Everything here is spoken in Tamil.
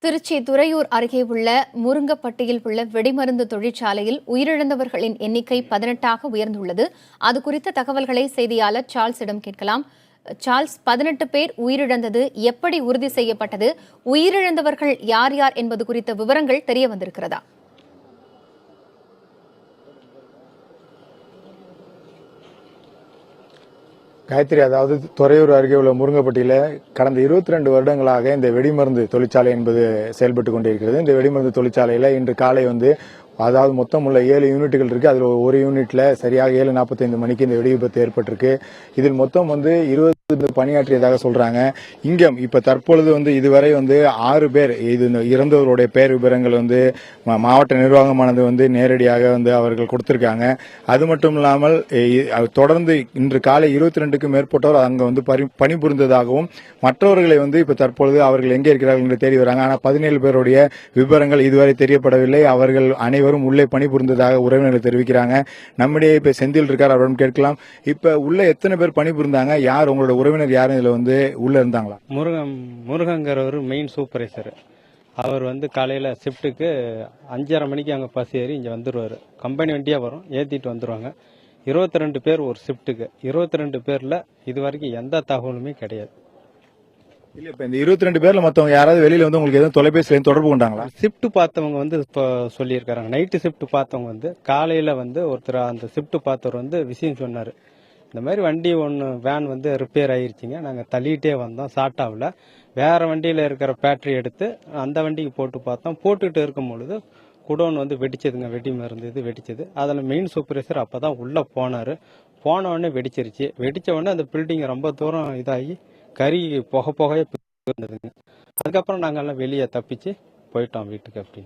திருச்சி துறையூர் அருகே உள்ள முருங்கப்பட்டியில் உள்ள வெடிமருந்து தொழிற்சாலையில் உயிரிழந்தவர்களின் எண்ணிக்கை 18ஆக உயர்ந்துள்ளது. அது குறித்த தகவல்களை செய்தியாளர் சார்ல்ஸிடம் கேட்கலாம். சார்ல்ஸ், 18 பேர் உயிரிழந்தது எப்படி உறுதி செய்யப்பட்டது? உயிரிழந்தவர்கள் யார் யார் என்பது குறித்த விவரங்கள் தெரிய வந்திருக்கிறதா? காயத்ரி, அதாவது துறையூர் அருகே உள்ள முருங்கப்பட்டியில கடந்த 22 வருடங்களாக இந்த வெடிமருந்து தொழிற்சாலை என்பது செயல்பட்டு கொண்டிருக்கிறது. இந்த வெடிமருந்து தொழிற்சாலையில இன்று காலை அதாவது மொத்தம் உள்ள 7 யூனிட்டுகள் இருக்கு. அதுல ஒரு யூனிட்ல சரியாக 7:45 மணிக்கு இந்த வெடி விபத்து ஏற்பட்டிருக்கு. இதில் மொத்தம் 20 பணியாற்றியதாக சொல்றாங்க. இங்க இப்ப தற்பொழுது இதுவரை 6 பேர் இறந்தவருடைய பேர் விவரங்கள் மாவட்ட நிர்வாகமானது நேரடியாக அவர்கள் கொடுத்திருக்காங்க. அது மட்டும் இல்லாமல் தொடர்ந்து இன்று காலை 22க்கும் மேற்பட்டோர் அங்க பணிபுரிந்ததாகவும் மற்றவர்களை இப்ப தற்பொழுது அவர்கள் எங்கே இருக்கிறார்கள் என்று தேடி வராங்க. ஆனா 17 பேருடைய விவரங்கள் இதுவரை தெரியப்படவில்லை. அவர்கள் அனைவரும் உள்ளே பணிபுரிந்ததாக உறவினர்கள் தெரிவிக்கிறாங்க. நம்மிடையே இப்ப செந்தில் இருக்கார், அவரிடம் கேட்கலாம். இப்ப உள்ள எத்தனை பேர் பணிபுரிந்தாங்க? யார் உங்களோட உறவினர் யாரும் இதுல உள்ள இருந்தாங்களா? முருகங்கிறவர் மெயின் சூப்பர்வைசர். அவர் காலையில ஷிப்டுக்கு 5:30 மணிக்கு அங்க பஸ் ஏறி இங்க வந்துருவாரு. கம்பெனி வண்டியா வரும், ஏத்திட்டு வந்துருவாங்க. 22 பேர் ஒரு ஷிப்டுக்கு. 22 பேர்ல இது வரைக்கும் எந்த தகவலுமே கிடையாது. இல்ல, இப்ப இந்த 22 பேர்ல மத்தவங்க யாராவது வெளியில உங்களுக்கு எதுவும் தொலைபேசியில தொடர்பு கொண்டாங்களா? ஷிப்ட் பார்த்தவங்க இப்ப சொல்லியிருக்காங்க. நைட்டு ஷிப்ட் பார்த்தவங்க காலையில ஒருத்தர் அந்த ஷிப்ட் பார்த்தவர் விஷயம் சொன்னாரு. இந்த மாதிரி வண்டி வேன் ரிப்பேர் ஆயிருச்சுங்க, நாங்க தள்ளிட்டே வந்தோம், ஷார்ட் வேற வண்டியில இருக்கிற பேட்டரி எடுத்து அந்த வண்டிக்கு போட்டு பார்த்தோம். போட்டுட்டு இருக்கும் பொழுது குடோன் வெடிச்சதுங்க. வெடி மருந்து வெடிச்சது. அதுல மெயின் சூப்பர்வைசர் அப்பதான் உள்ள போனாரு. போன உடனே வெடிச்சிருச்சு. வெடிச்ச உடனே அந்த பில்டிங் ரொம்ப தூரம் இதாகி கறி புகையா இருந்ததுங்க. அதுக்கப்புறம் நாங்கெல்லாம் வெளியே தப்பிச்சு போயிட்டோம் வீட்டுக்கு. அப்படி